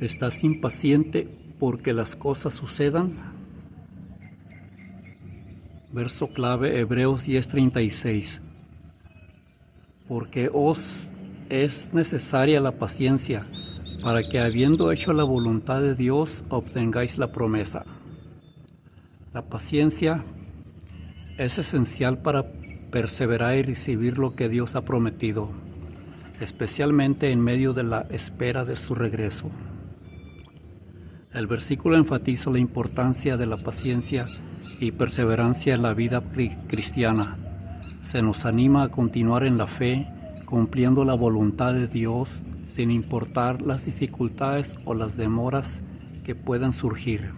¿Estás impaciente porque las cosas sucedan? Verso clave, Hebreos 10:36. Porque os es necesaria la paciencia, para que habiendo hecho la voluntad de Dios, obtengáis la promesa. La paciencia es esencial para perseverar y recibir lo que Dios ha prometido, especialmente en medio de la espera de su regreso. El versículo enfatiza la importancia de la paciencia y perseverancia en la vida cristiana. Se nos anima a continuar en la fe, cumpliendo la voluntad de Dios, sin importar las dificultades o las demoras que puedan surgir.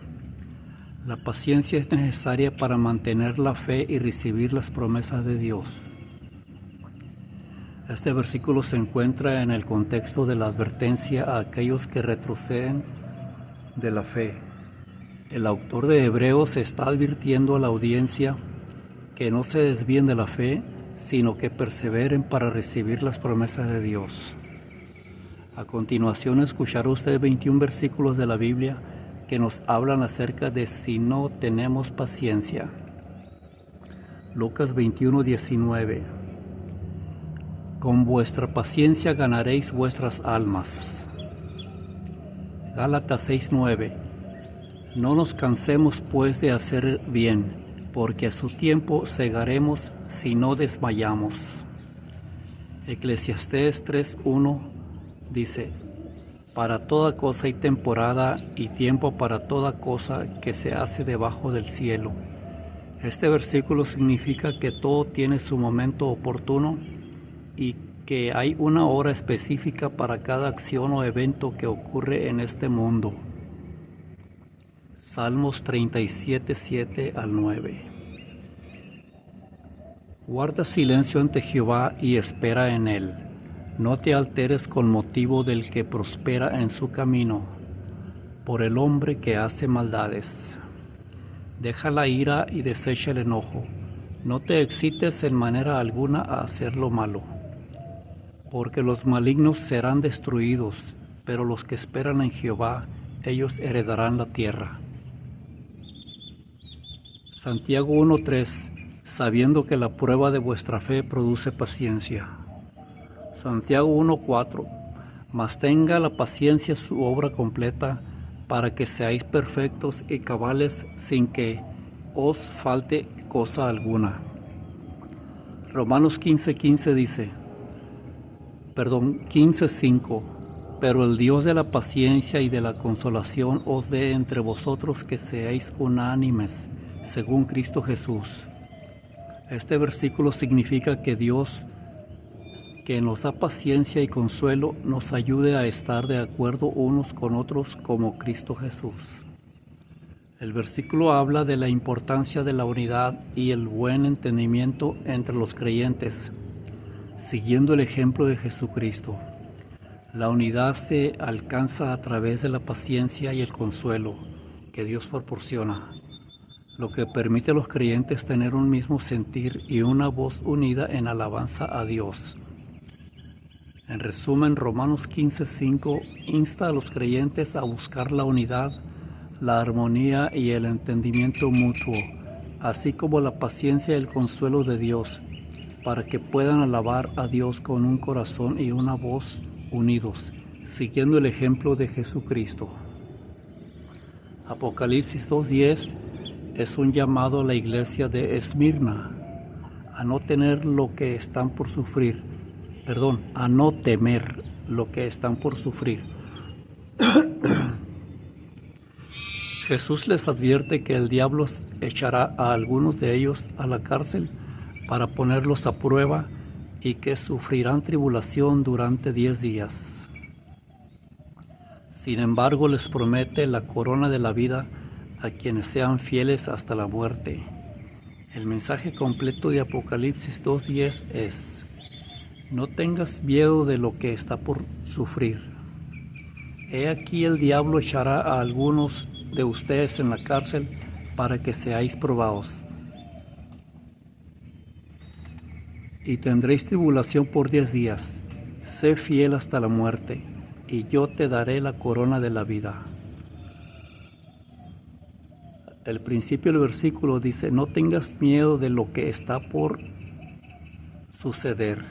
La paciencia es necesaria para mantener la fe y recibir las promesas de Dios. Este versículo se encuentra en el contexto de la advertencia a aquellos que retroceden de la fe. El autor de Hebreos está advirtiendo a la audiencia que no se desvíen de la fe, sino que perseveren para recibir las promesas de Dios. A continuación escuchará usted 21 versículos de la Biblia que nos hablan acerca de si no tenemos paciencia. Lucas 21:19. Con vuestra paciencia ganaréis vuestras almas. Gálatas 6:9. No nos cansemos pues de hacer bien, porque a su tiempo segaremos si no desmayamos. Eclesiastés 3:1 dice: para toda cosa hay temporada y tiempo para toda cosa que se hace debajo del cielo. Este versículo significa que todo tiene su momento oportuno y que hay una hora específica para cada acción o evento que ocurre en este mundo. Salmos 37:7-9. Guarda silencio ante Jehová y espera en él. No te alteres con motivo del que prospera en su camino, por el hombre que hace maldades. Deja la ira y desecha el enojo. No te excites en manera alguna a hacer lo malo, porque los malignos serán destruidos, pero los que esperan en Jehová, ellos heredarán la tierra. Santiago 1:3. Sabiendo que la prueba de vuestra fe produce paciencia. Santiago 1:4. Mas tenga la paciencia su obra completa, para que seáis perfectos y cabales sin que os falte cosa alguna. Romanos 15:5 dice, 15:5. Pero el Dios de la paciencia y de la consolación os dé entre vosotros que seáis unánimes, según Cristo Jesús. Este versículo significa que Dios, que nos da paciencia y consuelo, nos ayude a estar de acuerdo unos con otros como Cristo Jesús. El versículo habla de la importancia de la unidad y el buen entendimiento entre los creyentes, siguiendo el ejemplo de Jesucristo. La unidad se alcanza a través de la paciencia y el consuelo que Dios proporciona, lo que permite a los creyentes tener un mismo sentir y una voz unida en alabanza a Dios. En resumen, Romanos 15:5 insta a los creyentes a buscar la unidad, la armonía y el entendimiento mutuo, así como la paciencia y el consuelo de Dios, para que puedan alabar a Dios con un corazón y una voz unidos, siguiendo el ejemplo de Jesucristo. Apocalipsis 2:10 es un llamado a la iglesia de Esmirna a no tener lo que están por sufrir, a no temer lo que están por sufrir. Jesús les advierte que el diablo echará a algunos de ellos a la cárcel para ponerlos a prueba y que sufrirán tribulación durante 10 días. Sin embargo, les promete la corona de la vida a quienes sean fieles hasta la muerte. El mensaje completo de Apocalipsis 2:10 es: no tengas miedo de lo que está por sufrir. He aquí el diablo echará a algunos de ustedes en la cárcel para que seáis probados. Y tendréis tribulación por 10 días. Sé fiel hasta la muerte, y yo te daré la corona de la vida. El principio del versículo dice, no tengas miedo de lo que está por suceder.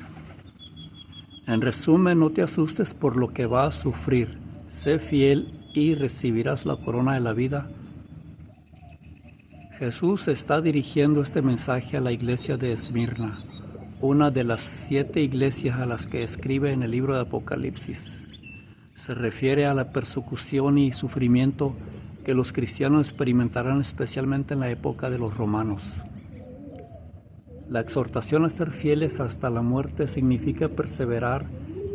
En resumen, no te asustes por lo que vas a sufrir. Sé fiel y recibirás la corona de la vida. Jesús está dirigiendo este mensaje a la iglesia de Esmirna, una de las 7 iglesias a las que escribe en el libro de Apocalipsis. Se refiere a la persecución y sufrimiento que los cristianos experimentarán especialmente en la época de los romanos. La exhortación a ser fieles hasta la muerte significa perseverar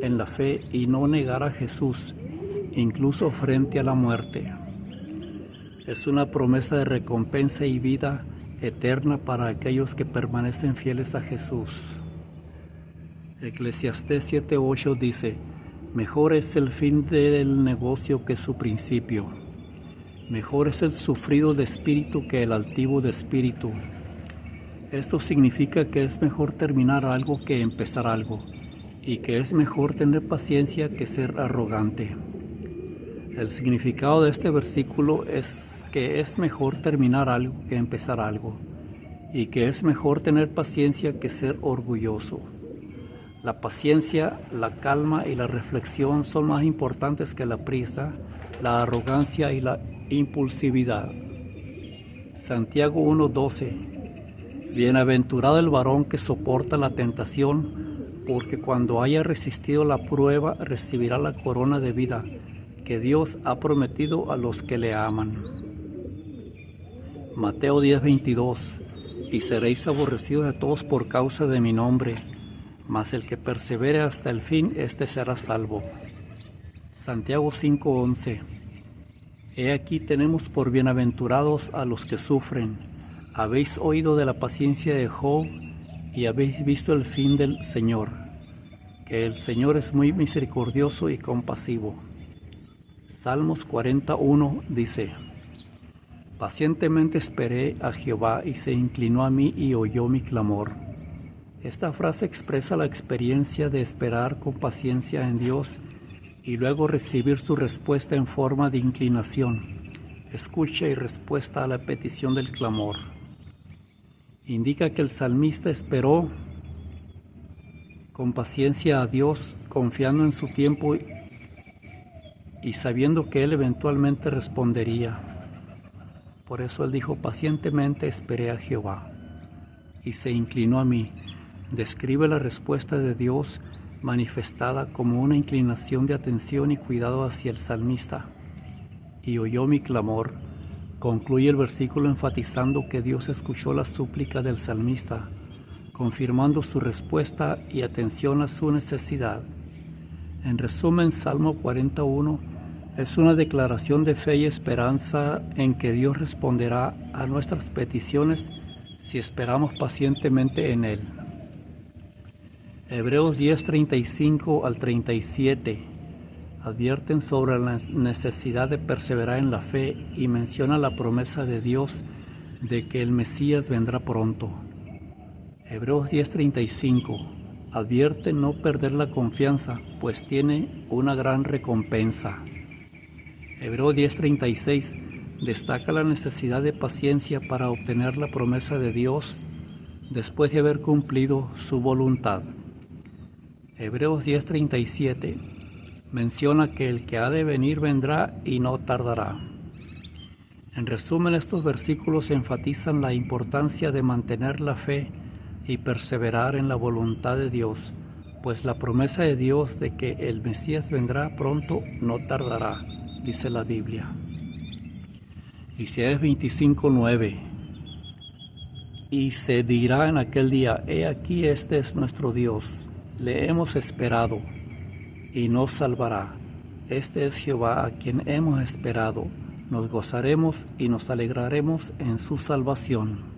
en la fe y no negar a Jesús, incluso frente a la muerte. Es una promesa de recompensa y vida eterna para aquellos que permanecen fieles a Jesús. Eclesiastés 7:8 dice, mejor es el fin del negocio que su principio. Mejor es el sufrido de espíritu que el altivo de espíritu. Esto significa que es mejor terminar algo que empezar algo, y que es mejor tener paciencia que ser arrogante. El significado de este versículo es que es mejor terminar algo que empezar algo, y que es mejor tener paciencia que ser orgulloso. La paciencia, la calma y la reflexión son más importantes que la prisa, la arrogancia y la impulsividad. Santiago 1:12. Bienaventurado el varón que soporta la tentación, porque cuando haya resistido la prueba recibirá la corona de vida que Dios ha prometido a los que le aman. Mateo 10:22. Y seréis aborrecidos de todos por causa de mi nombre, mas el que persevere hasta el fin, éste será salvo. Santiago 5:11. He aquí tenemos por bienaventurados a los que sufren. Habéis oído de la paciencia de Job y habéis visto el fin del Señor, que el Señor es muy misericordioso y compasivo. Salmos 41 dice, pacientemente esperé a Jehová y se inclinó a mí y oyó mi clamor. Esta frase expresa la experiencia de esperar con paciencia en Dios y luego recibir su respuesta en forma de inclinación, escucha y respuesta a la petición del clamor. Indica que el salmista esperó con paciencia a Dios, confiando en su tiempo y sabiendo que Él eventualmente respondería. Por eso Él dijo, pacientemente esperé a Jehová y se inclinó a mí. Describe la respuesta de Dios manifestada como una inclinación de atención y cuidado hacia el salmista. Y oyó mi clamor. Concluye el versículo enfatizando que Dios escuchó la súplica del salmista, confirmando su respuesta y atención a su necesidad. En resumen, Salmo 41 es una declaración de fe y esperanza en que Dios responderá a nuestras peticiones si esperamos pacientemente en Él. Hebreos 10:35 al 37 advierten sobre la necesidad de perseverar en la fe y menciona la promesa de Dios de que el Mesías vendrá pronto. Hebreos 10:35 advierte no perder la confianza, pues tiene una gran recompensa. Hebreos 10:36 destaca la necesidad de paciencia para obtener la promesa de Dios después de haber cumplido su voluntad. Hebreos 10:37 menciona que el que ha de venir vendrá y no tardará. En resumen, estos versículos enfatizan la importancia de mantener la fe y perseverar en la voluntad de Dios, pues la promesa de Dios de que el Mesías vendrá pronto no tardará, dice la Biblia. Isaías 25:9. Y se dirá en aquel día, he aquí este es nuestro Dios, le hemos esperado y nos salvará. Este es Jehová a quien hemos esperado, nos gozaremos y nos alegraremos en su salvación.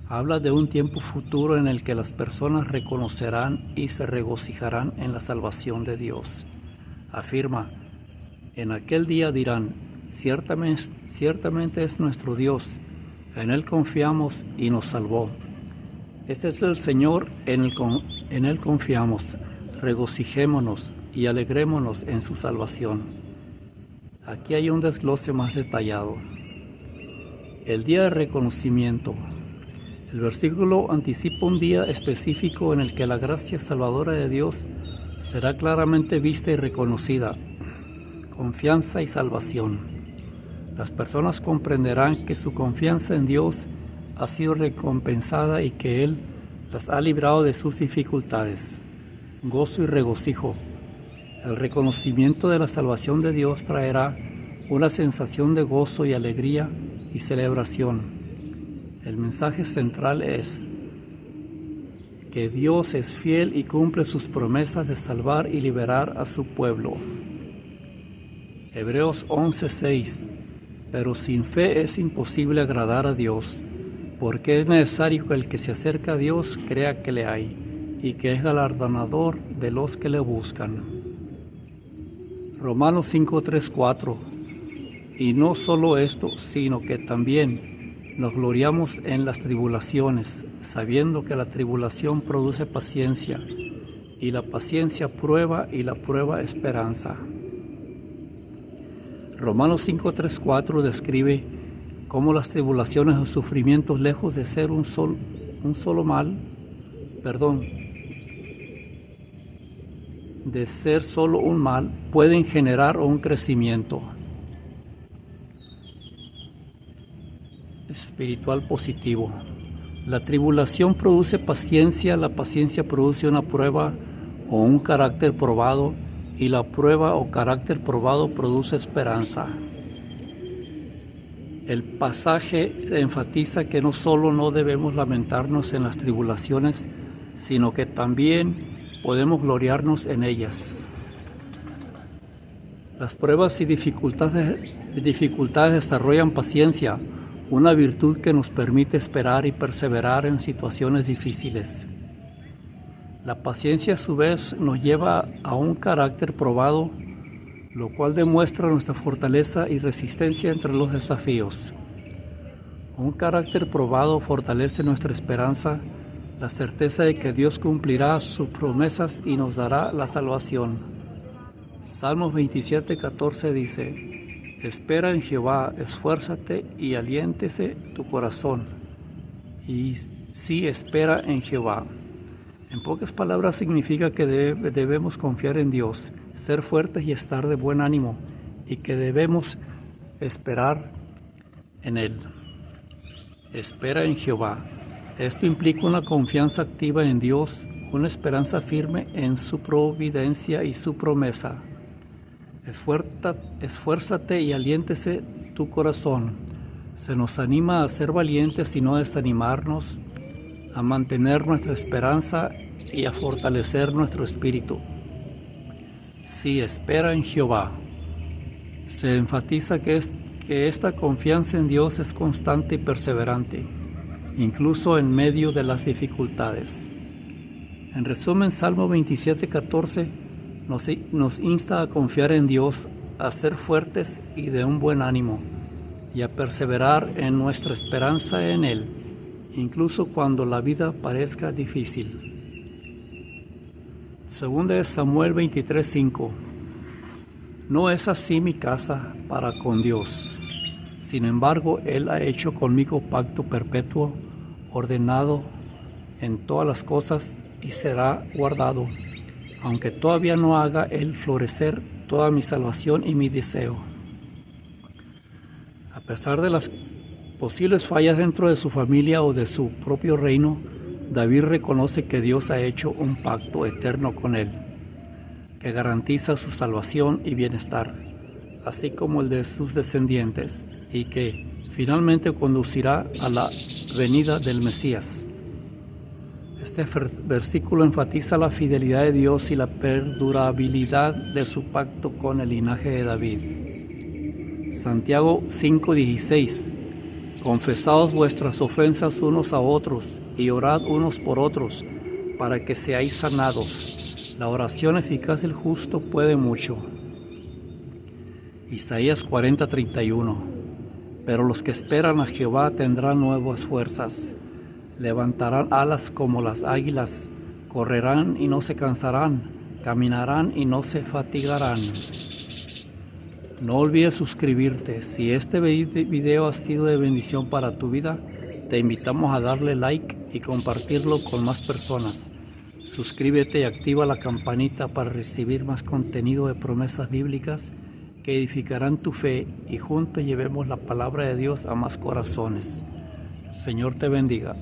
Habla de un tiempo futuro en el que las personas reconocerán y se regocijarán en la salvación de Dios. Afirma, en aquel día dirán, ciertamente es nuestro Dios, en Él confiamos y nos salvó. Este es el Señor, en Él confiamos, regocijémonos y alegrémonos en su salvación. Aquí hay un desglose más detallado. El día de reconocimiento. El versículo anticipa un día específico en el que la gracia salvadora de Dios será claramente vista y reconocida. Confianza y salvación. Las personas comprenderán que su confianza en Dios ha sido recompensada y que Él las ha librado de sus dificultades. Gozo y regocijo. El reconocimiento de la salvación de Dios traerá una sensación de gozo y alegría y celebración. El mensaje central es que Dios es fiel y cumple sus promesas de salvar y liberar a su pueblo. Hebreos 11:6. Pero sin fe es imposible agradar a Dios, porque es necesario que el que se acerca a Dios crea que le hay y que es galardonador de los que le buscan. Romanos 5:3-4. Y no solo esto, sino que también nos gloriamos en las tribulaciones, sabiendo que la tribulación produce paciencia, y la paciencia prueba, y la prueba esperanza. Romanos 5:3-4 describe cómo las tribulaciones o sufrimientos, lejos de ser de ser solo un mal, pueden generar un crecimiento espiritual positivo. La tribulación produce paciencia, la paciencia produce una prueba o un carácter probado, y la prueba o carácter probado produce esperanza. El pasaje enfatiza que no solo no debemos lamentarnos en las tribulaciones, sino que también podemos gloriarnos en ellas. Las pruebas y dificultades desarrollan paciencia, una virtud que nos permite esperar y perseverar en situaciones difíciles. La paciencia a su vez nos lleva a un carácter probado, lo cual demuestra nuestra fortaleza y resistencia entre los desafíos. Un carácter probado fortalece nuestra esperanza, la certeza de que Dios cumplirá sus promesas y nos dará la salvación. Salmos 27:14 dice: Espera en Jehová, esfuérzate y aliéntese tu corazón. Y sí, espera en Jehová. En pocas palabras significa que debemos confiar en Dios, ser fuertes y estar de buen ánimo, y que debemos esperar en Él. Espera en Jehová. Esto implica una confianza activa en Dios, una esperanza firme en su providencia y su promesa. Esfuérzate y aliéntese tu corazón. Se nos anima a ser valientes y no desanimarnos, a mantener nuestra esperanza y a fortalecer nuestro espíritu. Sí, espera en Jehová. Se enfatiza que esta confianza en Dios es constante y perseverante, incluso en medio de las dificultades. En resumen, Salmo 27:14 nos insta a confiar en Dios, a ser fuertes y de un buen ánimo, y a perseverar en nuestra esperanza en Él, incluso cuando la vida parezca difícil. Segunda de Samuel 23:5. No es así mi casa para con Dios. Sin embargo, Él ha hecho conmigo pacto perpetuo, ordenado en todas las cosas, y será guardado, aunque todavía no haga Él florecer toda mi salvación y mi deseo. A pesar de las posibles fallas dentro de su familia o de su propio reino, David reconoce que Dios ha hecho un pacto eterno con él, que garantiza su salvación y bienestar, así como el de sus descendientes, y que finalmente conducirá a la venida del Mesías. Este versículo enfatiza la fidelidad de Dios y la perdurabilidad de su pacto con el linaje de David. Santiago 5:16. Confesaos vuestras ofensas unos a otros y orad unos por otros para que seáis sanados. La oración eficaz del justo puede mucho. Isaías 40:31. Pero los que esperan a Jehová tendrán nuevas fuerzas. Levantarán alas como las águilas, correrán y no se cansarán, caminarán y no se fatigarán. No olvides suscribirte. Si este video ha sido de bendición para tu vida, te invitamos a darle like y compartirlo con más personas. Suscríbete y activa la campanita para recibir más contenido de promesas bíblicas que edificarán tu fe y juntos llevemos la palabra de Dios a más corazones. El Señor te bendiga.